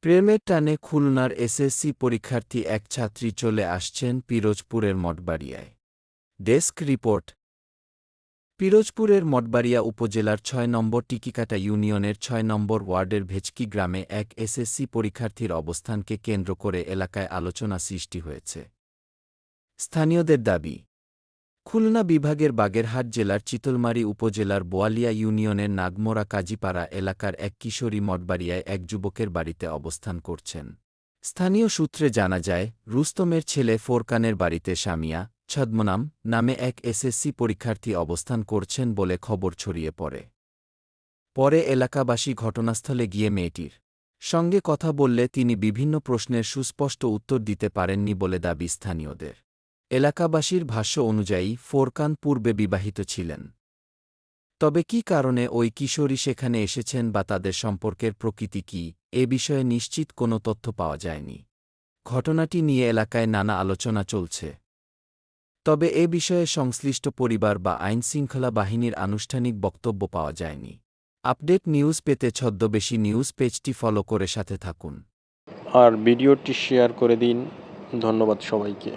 প্রেমের টানে খুলনার এসএসসি পরীক্ষার্থী এক ছাত্রী চলে আসছেন পিরোজপুরের মঠবাড়িয়ায়। Desk report. পিরোজপুরের মঠবাড়িয়া উপজেলার ৬ নম্বর টিকিকাটা ইউনিয়নের ৬ নম্বর ওয়ার্ডের ভেচকি গ্রামে এক এসএসসি পরীক্ষার্থীর অবস্থানকে কেন্দ্র করে এলাকায় আলোচনা সৃষ্টি হয়েছে। স্থানীয়দের দাবি, খুলনা বিভাগের বাগেরহাট জেলার চিতলমারী উপজেলার বোয়ালিয়া ইউনিয়নের নাগমোড়া কাজীপাড়া এলাকার এক কিশোরী মঠবাড়িয়ায় এক যুবকের বাড়িতে অবস্থান করছেন। স্থানীয় সূত্রে জানা যায়, রুস্তমের ছেলে ফোরকানের বাড়িতে সামিয়া ছদ্মনাম নামে এক এসএসসি পরীক্ষার্থী অবস্থান করছেন বলে খবর ছড়িয়ে পড়ে। পরে এলাকাবাসী ঘটনাস্থলে গিয়ে মেয়েটির সঙ্গে কথা বললে তিনি বিভিন্ন প্রশ্নের সুস্পষ্ট উত্তর দিতে পারেননি বলে দাবি স্থানীয়দের। এলাকাবাসীর ভাষ্য অনুযায়ী ফোরকান পূর্বে বিবাহিত ছিলেন। তবে কী কারণে ওই কিশোরী সেখানে এসেছেন বা তাদের সম্পর্কের প্রকৃতি কী, এ বিষয়ে নিশ্চিত কোনো তথ্য পাওয়া যায়নি। ঘটনাটি নিয়ে এলাকায় নানা আলোচনা চলছে। তবে এ বিষয়ে সংশ্লিষ্ট পরিবার বা আইনশৃঙ্খলা বাহিনীর আনুষ্ঠানিক বক্তব্য পাওয়া যায়নি। আপডেট নিউজ পেতে ছদ্মবেশী নিউজ পেজটি ফলো করে সাথে থাকুন। আর ভিডিওটি শেয়ার করে দিন। ধন্যবাদ সবাইকে।